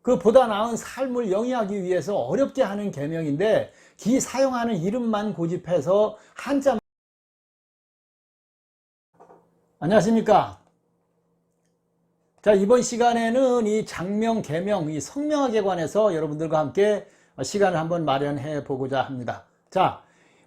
그 보다 나은 삶을 영위하기 위해서 어렵게 하는 계명인데 기 사용하는 이름만 고집해서 한자. 안녕하십니까. 자, 이번 시간에는 이 장명, 계명, 이 성명학에 관해서 여러분들과 함께 시간을 한번 마련해 보고자 합니다. 자,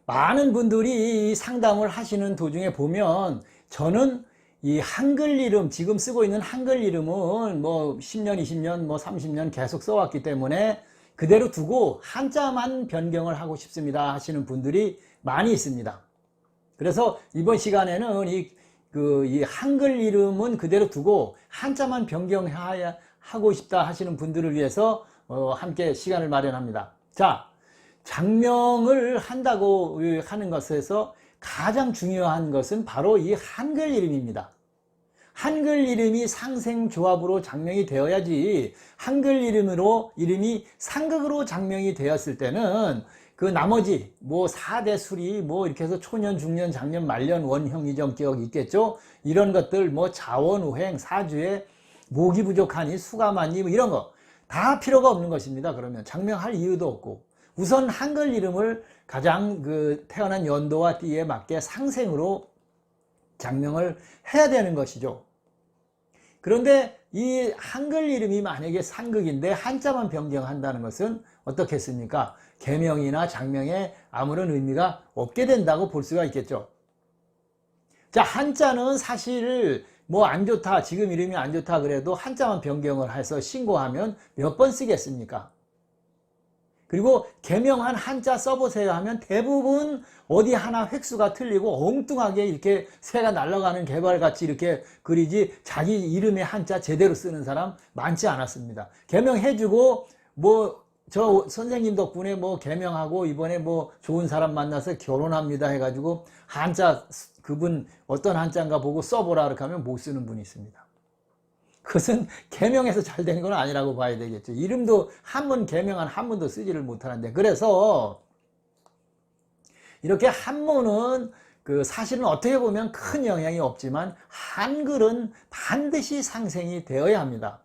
많은 분들이 이 상담을 하시는 도중에 보면 저는 이 한글 이름, 지금 쓰고 있는 한글 이름은 뭐 10년, 20년, 뭐 30년 계속 써왔기 때문에 그대로 두고 한자만 변경을 하고 싶습니다 하시는 분들이 많이 있습니다. 그래서 이번 시간에는 이 한글 이름은 그대로 두고 한자만 변경하고 싶다 하시는 분들을 위해서 함께 시간을 마련합니다. 자, 장명을 한다고 하는 것에서 가장 중요한 것은 바로 이 한글 이름입니다. 한글 이름이 상생조합으로 장명이 되어야지 한글 이름이 상극으로 장명이 되었을 때는 그 나머지 뭐 4대 수리 뭐 이렇게 해서 초년, 중년, 장년, 말년, 원형, 이정, 기억 있겠죠. 이런 것들 뭐 자원, 우행, 사주에 목이 부족하니 수가 많니 뭐 이런 거 다 필요가 없는 것입니다. 그러면 장명할 이유도 없고 우선 한글 이름을 가장 그 태어난 연도와 띠에 맞게 상생으로 장명을 해야 되는 것이죠. 그런데 이 한글 이름이 만약에 상극인데 한자만 변경한다는 것은 어떻겠습니까? 계명이나 장명에 아무런 의미가 없게 된다고 볼 수가 있겠죠. 자, 한자는 사실 뭐 안 좋다, 지금 이름이 안 좋다 그래도 한자만 변경을 해서 신고하면 몇 번 쓰겠습니까? 그리고 계명한 한자 써보세요 하면 대부분 어디 하나 획수가 틀리고 엉뚱하게 이렇게 새가 날아가는 개발같이 이렇게 그리지 자기 이름의 한자 제대로 쓰는 사람 많지 않았습니다. 계명해주고 뭐 저 선생님 덕분에 뭐 계명하고 이번에 뭐 좋은 사람 만나서 결혼합니다 해가지고 한자 그분 어떤 한자인가 보고 써보라 그렇게 하면 못 쓰는 분이 있습니다. 그것은 계명해서 잘 된 건 아니라고 봐야 되겠죠. 이름도 한문 계명한 한문도 쓰지를 못하는데 그래서 이렇게 한문은 그 사실은 어떻게 보면 큰 영향이 없지만 한글은 반드시 상생이 되어야 합니다.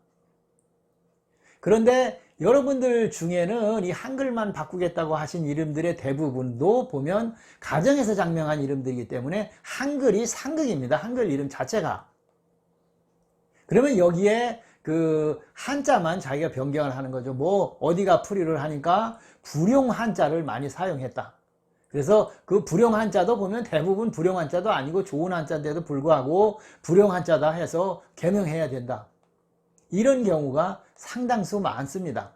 그런데 여러분들 중에는 이 한글만 바꾸겠다고 하신 이름들의 대부분도 보면 가정에서 장명한 이름들이기 때문에 한글이 상극입니다. 한글 이름 자체가. 그러면 여기에 그 한자만 자기가 변경을 하는 거죠. 뭐 어디가 풀이를 하니까 불용 한자를 많이 사용했다. 그래서 그 불용 한자도 보면 대부분 불용 한자도 아니고 좋은 한자인데도 불구하고 불용 한자다 해서 개명해야 된다. 이런 경우가 상당수 많습니다.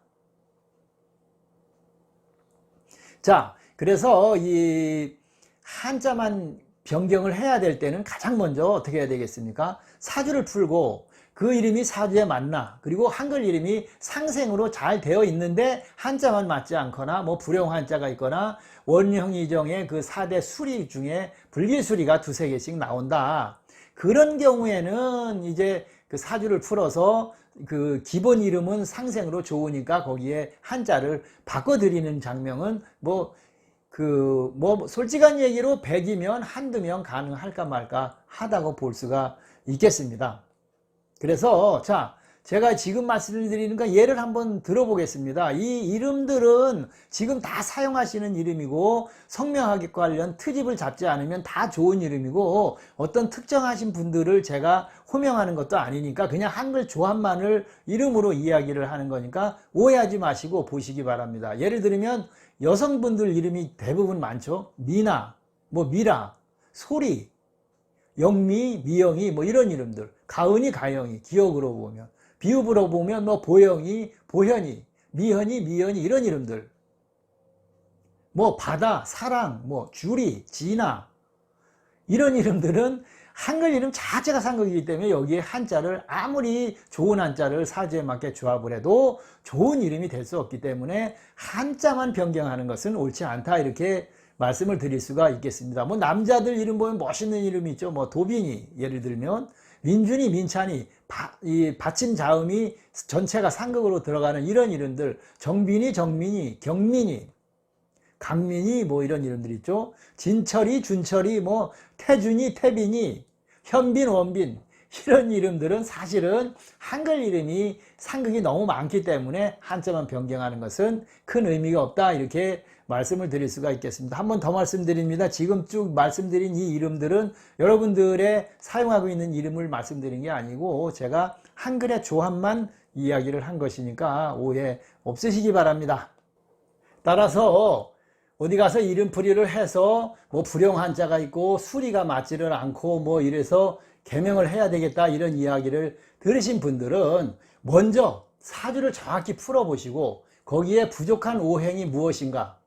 자, 그래서 이 한자만 변경을 해야 될 때는 가장 먼저 어떻게 해야 되겠습니까? 사주를 풀고 그 이름이 사주에 맞나, 그리고 한글 이름이 상생으로 잘 되어 있는데 한자만 맞지 않거나 뭐 불용 한자가 있거나 원형 이정의 그 4대 수리 중에 불길수리가 두세 개씩 나온다. 그런 경우에는 이제 그 사주를 풀어서 그 기본 이름은 상생으로 좋으니까 거기에 한자를 바꿔드리는 장명은 뭐 솔직한 얘기로 100이면 한두 명 가능할까 말까 하다고 볼 수가 있겠습니다. 그래서 자, 제가 지금 말씀드리는 거 예를 한번 들어보겠습니다. 이 이름들은 지금 다 사용하시는 이름이고 성명학에 관련 트집을 잡지 않으면 다 좋은 이름이고 어떤 특정하신 분들을 제가 호명하는 것도 아니니까 그냥 한글 조합만을 이름으로 이야기를 하는 거니까 오해하지 마시고 보시기 바랍니다. 예를 들면 여성분들 이름이 대부분 많죠. 미나, 뭐 미라, 소리, 영미, 미영이 뭐 이런 이름들. 가은이, 가영이, 기억으로 보면. 비읍으로 보면 뭐 보영이, 보현이, 미현이, 미연이 이런 이름들. 뭐 바다, 사랑, 뭐 주리, 진아 이런 이름들은 한글 이름 자체가 상극이기 때문에 여기에 한자를 아무리 좋은 한자를 사주에 맞게 조합을 해도 좋은 이름이 될 수 없기 때문에 한자만 변경하는 것은 옳지 않다 이렇게 말씀을 드릴 수가 있겠습니다. 뭐 남자들 이름 보면 멋있는 이름이 있죠. 뭐 도빈이 예를 들면 민준이, 민찬이, 이 받침 자음이 전체가 상극으로 들어가는 이런 이름들, 정빈이, 정민이, 경민이, 강민이 뭐 이런 이름들 있죠. 진철이, 준철이, 뭐 태준이, 태빈이, 현빈, 원빈, 이런 이름들은 사실은 한글 이름이 상극이 너무 많기 때문에 한자만 변경하는 것은 큰 의미가 없다, 이렇게 말씀을 드릴 수가 있겠습니다. 한 번 더 말씀드립니다. 지금 쭉 말씀드린 이 이름들은 여러분들의 사용하고 있는 이름을 말씀드린 게 아니고 제가 한글의 조합만 이야기를 한 것이니까 오해 없으시기 바랍니다. 따라서 어디 가서 이름풀이를 해서 뭐 불용 한자가 있고 수리가 맞지를 않고 뭐 이래서 개명을 해야 되겠다, 이런 이야기를 들으신 분들은 먼저 사주를 정확히 풀어보시고 거기에 부족한 오행이 무엇인가,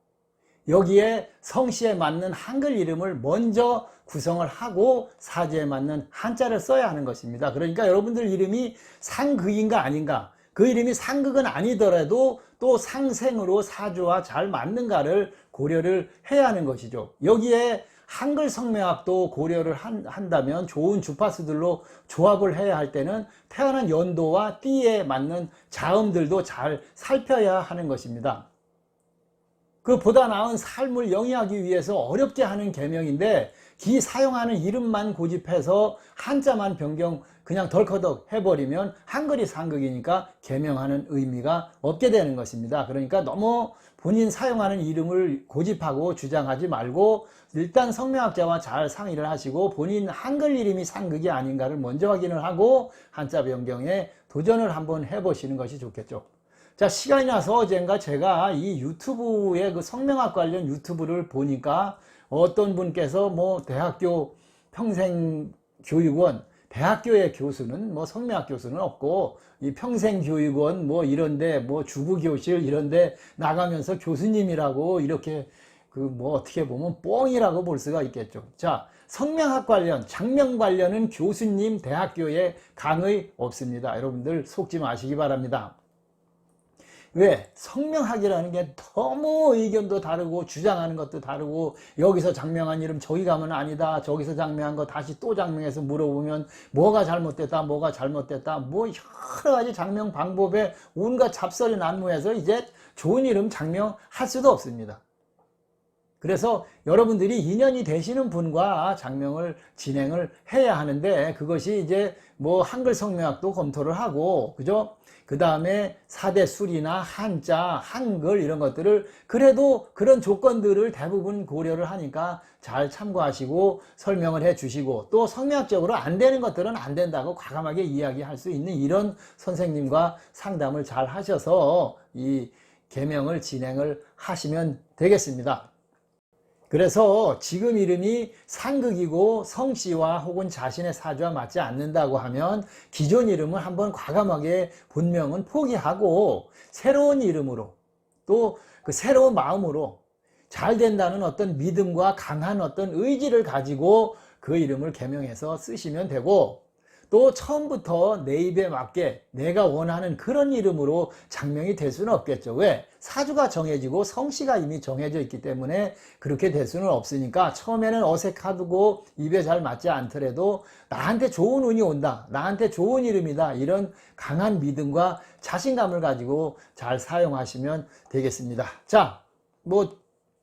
여기에 성씨에 맞는 한글 이름을 먼저 구성을 하고 사주에 맞는 한자를 써야 하는 것입니다. 그러니까 여러분들 이름이 상극인가 아닌가, 그 이름이 상극은 아니더라도 또 상생으로 사주와 잘 맞는가를 고려를 해야 하는 것이죠. 여기에 한글 성명학도 고려를 한다면 좋은 주파수들로 조합을 해야 할 때는 태어난 연도와 띠에 맞는 자음들도 잘 살펴야 하는 것입니다. 그 보다 나은 삶을 영위하기 위해서 어렵게 하는 계명인데 기 사용하는 이름만 고집해서 한자만 변경 그냥 덜커덕 해버리면 한글이 상극이니까 계명하는 의미가 없게 되는 것입니다. 그러니까 너무 본인 사용하는 이름을 고집하고 주장하지 말고 일단 성명학자와 잘 상의를 하시고 본인 한글 이름이 상극이 아닌가를 먼저 확인을 하고 한자 변경에 도전을 한번 해보시는 것이 좋겠죠. 자, 시간이 나서 어젠가 제가 이 유튜브에 그 성명학 관련 유튜브를 보니까 어떤 분께서 뭐 대학교 평생교육원, 대학교의 교수는 뭐 성명학 교수는 없고 이 평생교육원 뭐 이런데 뭐 주부교실 이런데 나가면서 교수님이라고 이렇게 그 뭐 어떻게 보면 뻥이라고 볼 수가 있겠죠. 자, 성명학 관련, 장명 관련은 교수님 대학교에 강의 없습니다. 여러분들 속지 마시기 바랍니다. 왜? 성명학이라는 게 너무 의견도 다르고 주장하는 것도 다르고 여기서 장명한 이름 저기 가면 아니다, 저기서 장명한 거 다시 또 장명해서 물어보면 뭐가 잘못됐다, 뭐가 잘못됐다, 뭐 여러 가지 장명 방법에 온갖 잡설이 난무해서 이제 좋은 이름 장명할 수도 없습니다. 그래서 여러분들이 인연이 되시는 분과 장명을 진행을 해야 하는데 그것이 이제 뭐 한글 성명학도 검토를 하고, 그죠? 그 다음에 사대 수리나 한자, 한글 이런 것들을 그래도 그런 조건들을 대부분 고려를 하니까 잘 참고하시고 설명을 해 주시고 또 성명학적으로 안 되는 것들은 안 된다고 과감하게 이야기할 수 있는 이런 선생님과 상담을 잘 하셔서 이 계명을 진행을 하시면 되겠습니다. 그래서 지금 이름이 상극이고 성씨와 혹은 자신의 사주와 맞지 않는다고 하면 기존 이름을 한번 과감하게 본명은 포기하고 새로운 이름으로 또 그 새로운 마음으로 잘 된다는 어떤 믿음과 강한 어떤 의지를 가지고 그 이름을 개명해서 쓰시면 되고, 또 처음부터 내 입에 맞게 내가 원하는 그런 이름으로 장명이 될 수는 없겠죠. 왜? 사주가 정해지고 성씨가 이미 정해져 있기 때문에 그렇게 될 수는 없으니까 처음에는 어색하고 입에 잘 맞지 않더라도 나한테 좋은 운이 온다, 나한테 좋은 이름이다, 이런 강한 믿음과 자신감을 가지고 잘 사용하시면 되겠습니다. 자, 뭐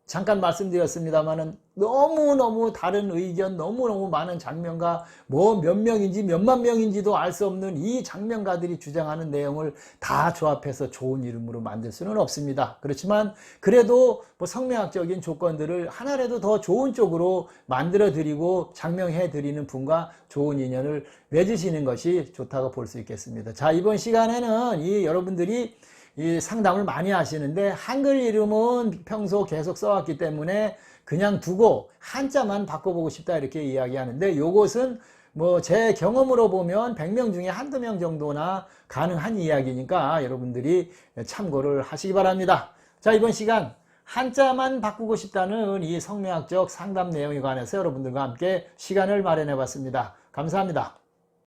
잠깐 말씀드렸습니다만은 너무너무 다른 의견, 너무너무 많은 장명가, 뭐 몇 명인지 몇만 명인지도 알 수 없는 이 장명가들이 주장하는 내용을 다 조합해서 좋은 이름으로 만들 수는 없습니다. 그렇지만 그래도 뭐 성명학적인 조건들을 하나라도 더 좋은 쪽으로 만들어 드리고 장명해 드리는 분과 좋은 인연을 맺으시는 것이 좋다고 볼 수 있겠습니다. 자, 이번 시간에는 이 여러분들이 이 상담을 많이 하시는데 한글 이름은 평소 계속 써왔기 때문에 그냥 두고 한자만 바꿔보고 싶다 이렇게 이야기하는데, 요것은 뭐 제 경험으로 보면 100명 중에 한두 명 정도나 가능한 이야기니까 여러분들이 참고를 하시기 바랍니다. 자, 이번 시간 한자만 바꾸고 싶다는 이 성명학적 상담 내용에 관해서 여러분들과 함께 시간을 마련해 봤습니다. 감사합니다.